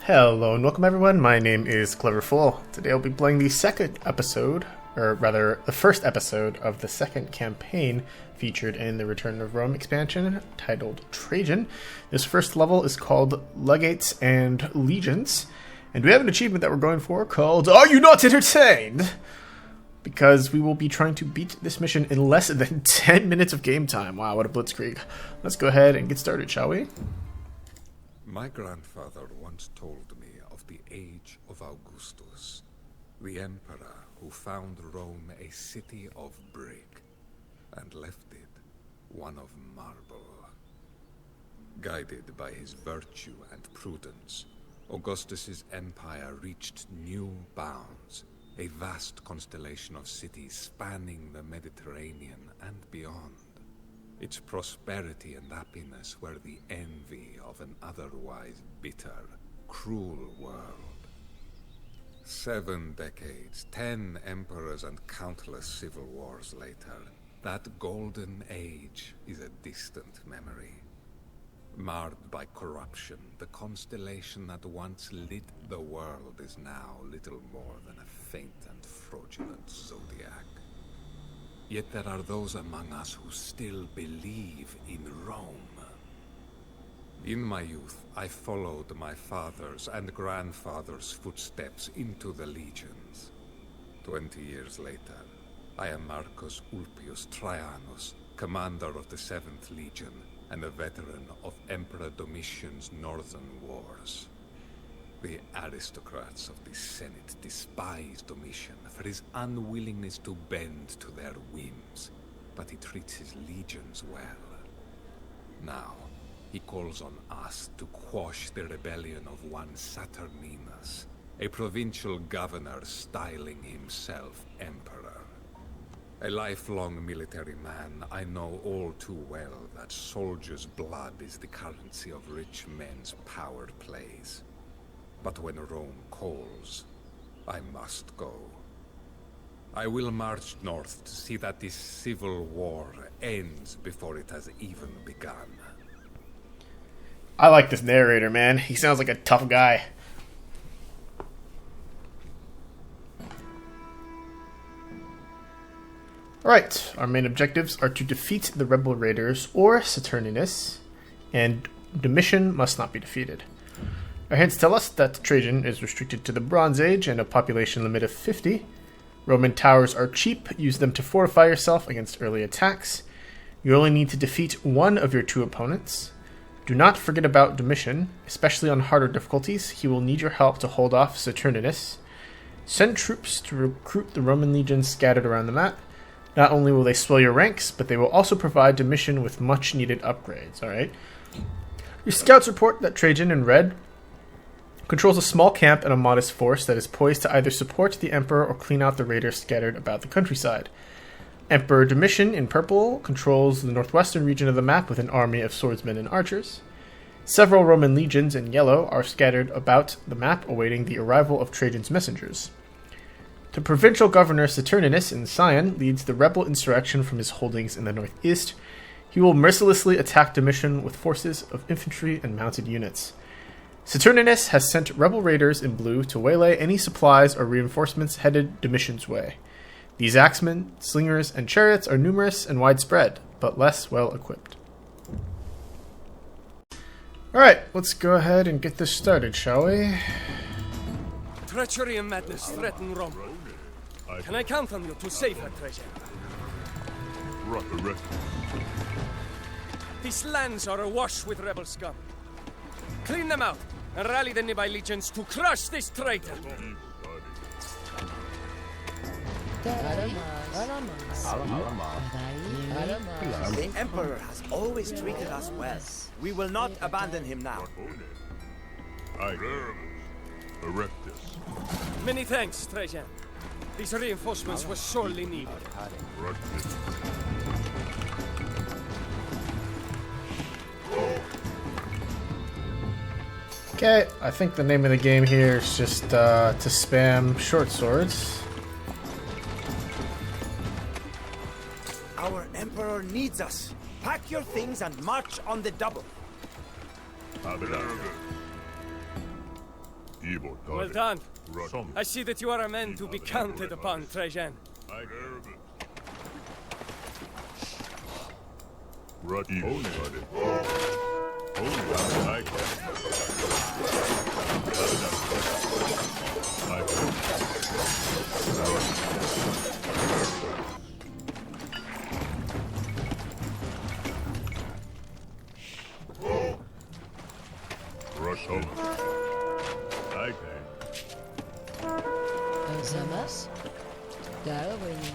Hello and welcome everyone, my name is Cleverful. Today I'll be playing the second episode, or rather the first episode of the second campaign featured in the Return of Rome expansion titled Trajan. This first level is called Legates and Legions, and we have an achievement that we're going for called Are You Not Entertained? Because we will be trying to beat this mission in less than 10 minutes of game time. Wow, what a blitzkrieg. Let's go ahead and get started, shall we? My grandfather once told me of the age of Augustus, the emperor who found Rome a city of brick and left it one of marble. Guided by his virtue and prudence, Augustus's empire reached new bounds, a vast constellation of cities spanning the Mediterranean and beyond. Its prosperity and happiness were the envy of an otherwise bitter, cruel world. 7 decades, 10 emperors and countless civil wars later, that golden age is a distant memory. Marred by corruption, the constellation that once lit the world is now little more than a faint and fraudulent zodiac. Yet there are those among us who still believe in Rome. In my youth, I followed my father's and grandfather's footsteps into the legions. 20 years later, I am Marcus Ulpius Traianus, commander of the 7th Legion, and a veteran of Emperor Domitian's northern wars. The aristocrats of the Senate despise Domitian for his unwillingness to bend to their whims, but he treats his legions well. Now, he calls on us to quash the rebellion of one Saturninus, a provincial governor styling himself emperor. A lifelong military man, I know all too well that soldiers' blood is the currency of rich men's power plays. But when Rome calls, I must go. I will march north to see that this civil war ends before it has even begun. I like this narrator, man. He sounds like a tough guy. Alright, our main objectives are to defeat the rebel raiders or Saturninus, and Domitian must not be defeated. Our hints tell us that Trajan is restricted to the Bronze Age and a population limit of 50. Roman towers are cheap, use them to fortify yourself against early attacks. You only need to defeat one of your 2 opponents. Do not forget about Domitian, especially on harder difficulties. He will need your help to hold off Saturninus. Send troops to recruit the Roman legions scattered around the map. Not only will they swell your ranks, but they will also provide Domitian with much needed upgrades, alright? Your scouts report that Trajan in red controls a small camp and a modest force that is poised to either support the Emperor or clean out the raiders scattered about the countryside. Emperor Domitian in purple controls the northwestern region of the map with an army of swordsmen and archers. Several Roman legions in yellow are scattered about the map awaiting the arrival of Trajan's messengers. The provincial governor Saturninus in cyan leads the rebel insurrection from his holdings in the northeast. He will mercilessly attack Domitian with forces of infantry and mounted units. Saturninus has sent rebel raiders in blue to waylay any supplies or reinforcements headed Domitian's way. These axemen, slingers, and chariots are numerous and widespread, but less well equipped. Alright, let's go ahead and get this started, shall we? Treachery and madness threaten Rome. Can I count on you to save her, Trajan? These lands are awash with rebel scum. Clean them out and rally the nearby legions to crush this traitor. The Emperor has always treated us well. We will not abandon him now. Many thanks, Trajan. These reinforcements were sorely needed. Okay, I think the name of the game here is just to spam short swords. Our Emperor needs us. Pack your things and march on the double. Well done. I see that you are a man to be counted upon, Trajan. Özlemez. Daha beni.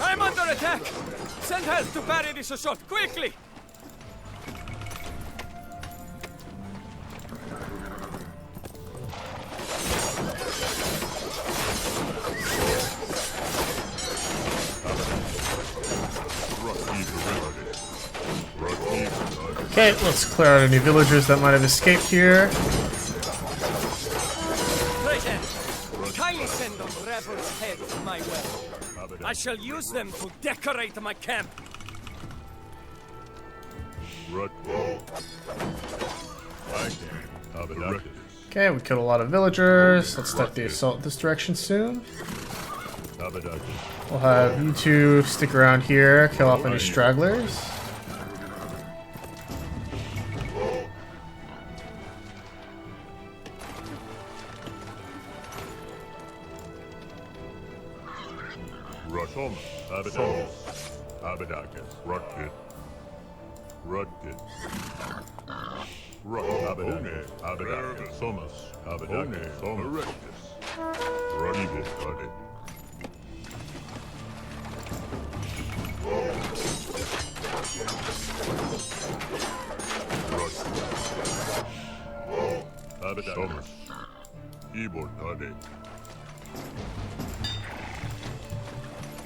I'm under attack! Send help to parry this assault, quickly! Okay, let's clear out any villagers that might have escaped here. Trajan, kindly send those rebels' heads my way. I shall use them to decorate my camp. Okay, we killed a lot of villagers. Let's start the assault this direction soon. We'll have you two stick around here, kill off any stragglers.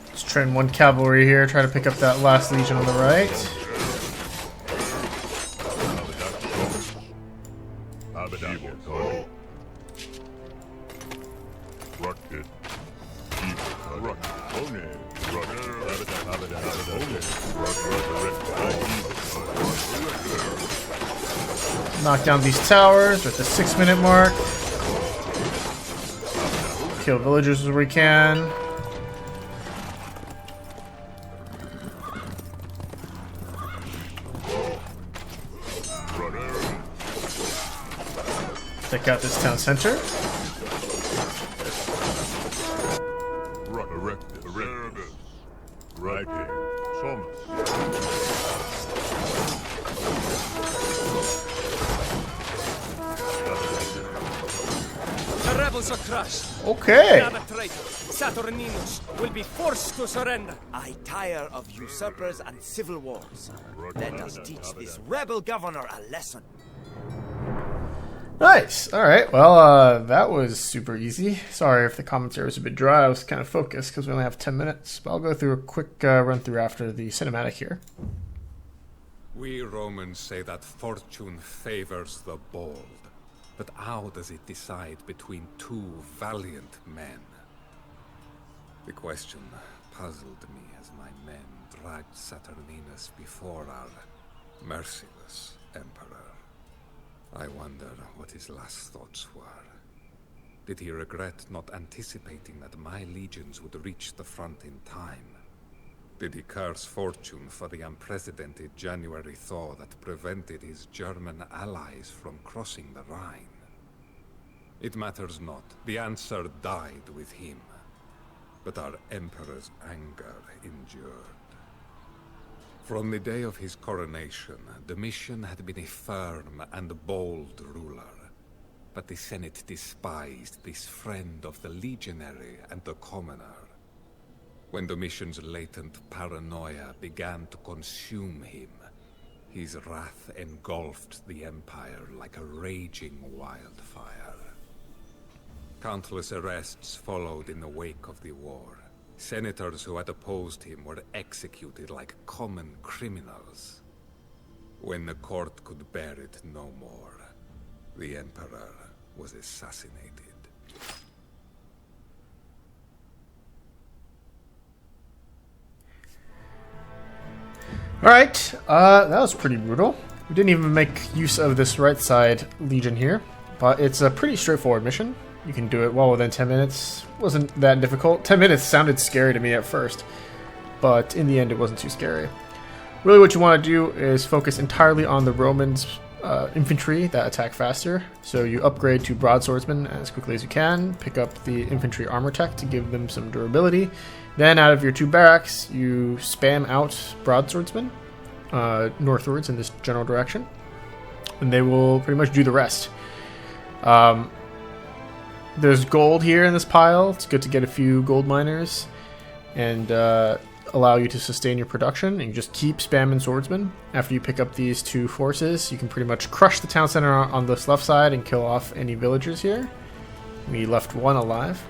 Let's train one cavalry here, try to pick up that last legion on the right. Knock down these towers at the 6-minute mark. Kill villagers as we can. Take out this town center. The rebels are crushed. Okay. Another traitor, Saturninus, will be forced to surrender. I tire of usurpers and civil wars. Let us teach this rebel governor a lesson. Nice. All right. Well, that was super easy. Sorry if the commentary was a bit dry. I was kind of focused because we only have 10 minutes. But I'll go through a quick run through after the cinematic here. We Romans say that fortune favors the bold. But how does it decide between two valiant men? The question puzzled me as my men dragged Saturninus before our merciless emperor. I wonder what his last thoughts were. Did he regret not anticipating that my legions would reach the front in time? Did he curse fortune for the unprecedented January thaw that prevented his German allies from crossing the Rhine? It matters not. The answer died with him. But our emperor's anger endured. From the day of his coronation, Domitian had been a firm and bold ruler. But the Senate despised this friend of the legionary and the commoner. When Domitian's latent paranoia began to consume him, his wrath engulfed the empire like a raging wildfire. Countless arrests followed in the wake of the war. Senators who had opposed him were executed like common criminals. When the court could bear it no more, the Emperor was assassinated. Alright, that was pretty brutal. We didn't even make use of this right side legion here, but it's a pretty straightforward mission. You can do it well within 10 minutes. Wasn't that difficult. 10 minutes sounded scary to me at first, but in the end it wasn't too scary. Really what you want to do is focus entirely on the Romans' infantry that attack faster. So you upgrade to broadswordsmen as quickly as you can, pick up the infantry armor tech to give them some durability. Then out of your 2 barracks, you spam out broadswordsmen northwards in this general direction, and they will pretty much do the rest. There's gold here in this pile. It's good to get a few gold miners and allow you to sustain your production. And you just keep spamming swordsmen. After you pick up these 2 forces, you can pretty much crush the town center on this left side and kill off any villagers here. We left 1 alive.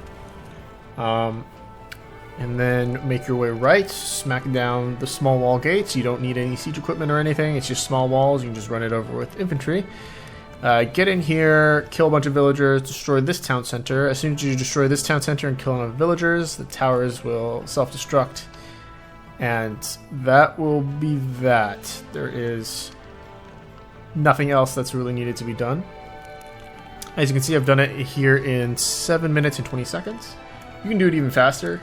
And then make your way right, smack down the small wall gates. You don't need any siege equipment or anything. It's just small walls. You can just run it over with infantry. Get in here, kill a bunch of villagers, destroy this town center. As soon as you destroy this town center and kill enough villagers, the towers will self-destruct. And that will be that. There is nothing else that's really needed to be done. As you can see, I've done it here in 7 minutes and 20 seconds. You can do it even faster.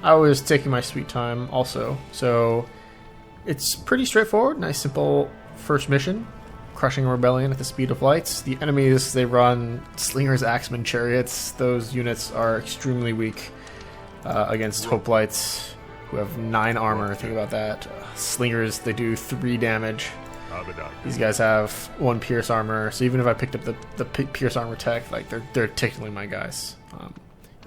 I was taking my sweet time also. So it's pretty straightforward. Nice, simple first mission. Crushing a rebellion at the speed of light. The enemies, they run slingers, axemen, chariots. Those units are extremely weak against hoplites, who have 9 armor. Think about that. Slingers, they do 3 damage. These guys have 1 pierce armor. So even if I picked up the pierce armor tech, like they're tickling my guys.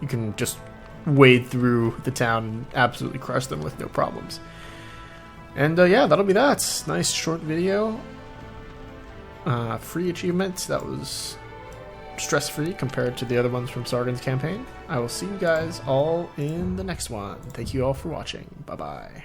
You can just wade through the town and absolutely crush them with no problems. And yeah, that'll be that. Nice short video. Free achievement that was stress-free compared to the other ones from Sargon's campaign. I will see you guys all in the next one. Thank you all for watching. Bye-bye.